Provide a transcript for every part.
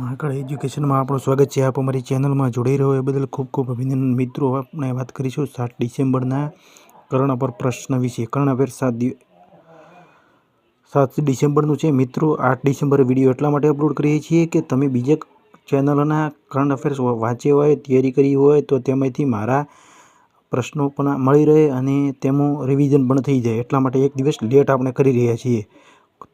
Mahakal education में आपणुं स्वागत है। आप अमरी चेनल में जोड़ाई रहो ए बदल खूब खूब अभिनंदन। मित्रों आपणे बात करीशुं 7 डिसेम्बरना करंट अफेर प्रश्न विषे। करंट अफेर 7 डिसेम्बरनुं छे। मित्रों 8 डिसेम्बरे विडियो एटला माटे अपलोड करीए छीए के तमे बीजा चेनलना करंट अफेर्स वांचे होय, तैयारी करी होय तो तेमांथी मारा प्रश्नों पण मळी रहे अने तेमां रिविजन पण थई जाय। एटला माटे एक दिवस लेट आपणे करी रह्या छीए।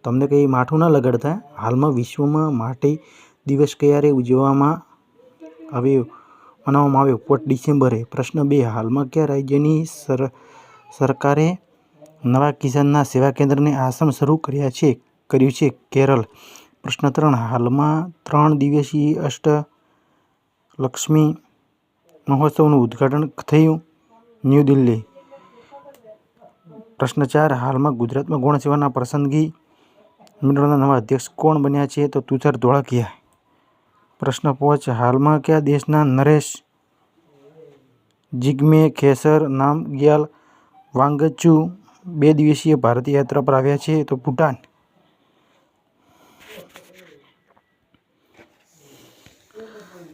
तमने कई माठुं ना लगाड़ता। हालमां विश्वमां माटे दिवस क्यारे उजववामां आव्यो मनाववामां आव्यो? 5 डिसेम्बरे। प्रश्न 2 हालमां क्या राज्यनी सरकारे नवा किसानना सेवा केन्द्रने आश्रम शरू कर्युं छे? केरल। प्रश्न 3 हालमां 3 दिवसीय अष्टलक्ष्मी महोत्सवनुं उद्घाटन थयुं? न्यू दिल्ही। प्रश्न 4 हालमां गुजरातमां गौण सेवाना पसंदगी मंडळना नवा अध्यक्ष कोण बन्या छे? तो तुषार धोळकिया। प्रश्न 5 हालमां क्या देशना नरेश जिग्मे खेसर नामग्याल वांगचू 2 दिवसीय भारत यात्रा पर आव्या छे? तो भूटान।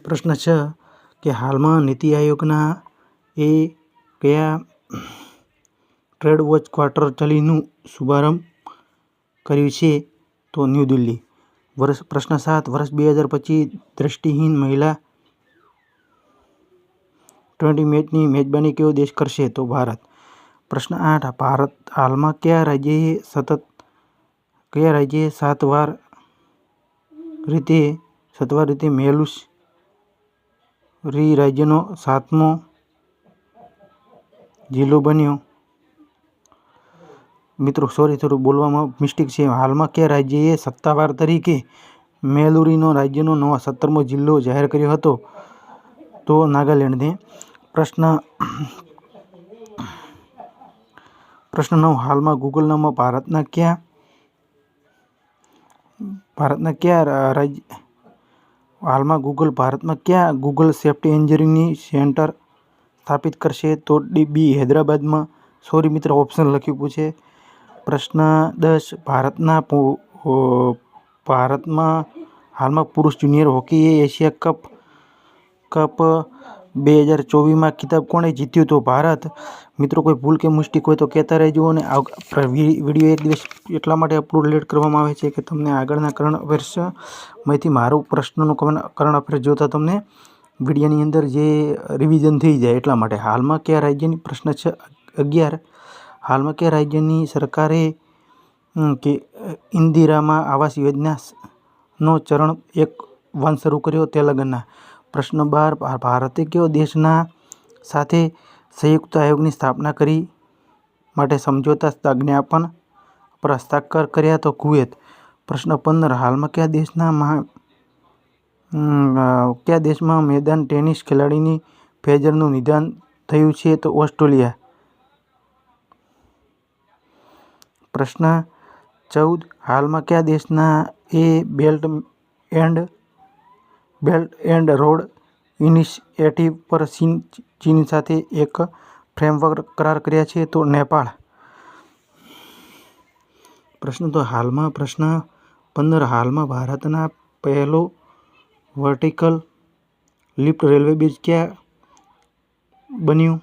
प्रश्न 6 के हालमां नीति आयोगना ए कया ट्रेड वॉच क्वार्टर चलीनुं शुभारंभ कर्युं छे? तो न्यू दिल्ही। प्रश्न 7 वर्ष 2025 दृष्टिहीन महिला T20 मैचनी मेजबानी कयो देश करशे? तो भारत। प्रश्न 8 भारत हालमां क्या राज्यए 7 वार रीते मेलुसरी राज्यनो 7मो जिल्लो बन्यो? मित्रों सॉरी थोड़ું बोलवामां मिस्टेक छे। हालमां क्या राज्यए सत्तावार तरीके मेलुरीनो राज्यनो नवा 17मो जिल्लो जाहेर कर्यो हतो? तो नागालैंड ने। प्रश्न 9 हालमां गूगल नाम भारतमां क्या गूगल सेफ्टी एंजिनियरिंग सेंटर स्थापित करशे? तो बी हैदराबाद में। सॉरी मित्र ऑप्शन लख्युं पूछे। प्रश्न 10 भारतमां हालमां पुरुष जूनियर हॉकी एशिया कप 2024 में खिताब कोणे जीत्यो? तो भारत। मित्रों कोई भूल के मिस्टेक हो तो कहता रहेजो। अने विडियो एक दिवस एटला माटे अपलोड लेट करवामां आवे छे के तमने आगळना करंट अफेर्स मांथी मारो प्रश्नों करंट अफेर्स जोता तमने विडियोनी अंदर जे रिविजन थई जाय एटला माटे। हालमां क्या राज्यनी प्रश्न 11 हालमां क्या राज्यनी सरकारे के इंदिरामा आवास योजना नो चरण 1 शरू कर्यो? तेलंगाना। प्रश्न 12 भारते कयो देशना साथे संयुक्त आयोगनी स्थापना करी माटे समझौता ज्ञापन पर हस्ताक्षर कर्या? तो कुवैत। प्रश्न 15 हालमां क्या देशमां मैदान टेनिस खेलाड़ीनी फेजरनुं निधन थयुं छे? तो ऑस्ट्रेलिया। प्रश्न 14 हालमां क्या देशना ए बेल्ट एंड रोड इनिशिएटिव पर चीन साथे एक फ्रेमवर्क करार कर्या छे? तो नेपाळ। प्रश्न 15 हालमां भारतना पहेलो वर्टिकल लिफ्ट रेलवे ब्रिज क्या बन्युं?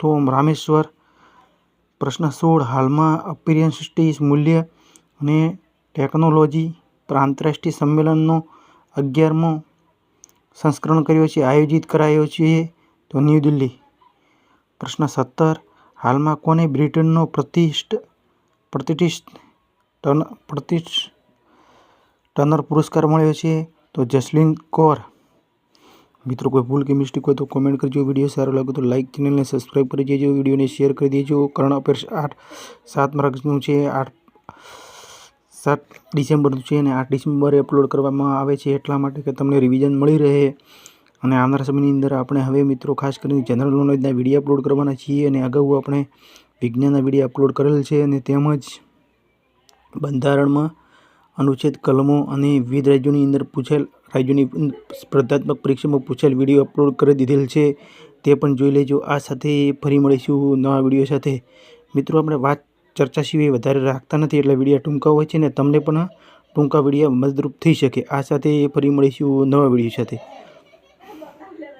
तो रामेश्वर। प्रश्न 16 हालमां अपीयरेंस मूल्य अने टेक्नोलॉजी पर आंतरराष्ट्रीय सम्मेलननो 11मो संस्करण आयोजित करायो छे? तो न्यू दिल्ही। प्रश्न 17 हालमां कोने ब्रिटेननो प्रतिष्ठित टर्नर पुरस्कार मळ्यो छे? तो जसलीन कौर। मित्रों कोई भूल के मिस्टेक हो तो कमेंट करजो। वीडियो सारो लागे तो लाइक चैनल ने सब्सक्राइब कर दीजिए। वीडियो ने शेयर कर दीजिए। करंट अफेर्स 7 मार्चनुं छे 7 डिसेम्बरनुं छे अने 8 डिसेम्बरे अपलोड करवामां आवे छे एटला माटे के तमने रिविजन मळी रहे। अने आवनारा समयनी अंदर आपणे हवे मित्रों खास करीने जनरल नॉलेजना विडियो अपलोड करवाना छीए अने अगाऊ आपणे विज्ञानना विडियो अपलोड करेल छे अने તેમજ બંધારણમાં अनुच्छेद कलमों अने विविध राज्योनी अंदर पूछेल राज्योनी स्पर्धात्मक परीक्षा में पूछेल विडियो अपलोड कर दीधेल छे ते पण जोई लेजो। आ साथे फरी मळीशुं नवा विडियो साथे। मित्रों आपणे वात चर्चा सिवाय वधारे राखता नथी एटले विडियो टूंका होय छे ने तमने पण ટૂંકા વિડીયો મદદરૂપ થઈ શકે. આ સાથે ફરી મળીશું નવા વિડીયો સાથે.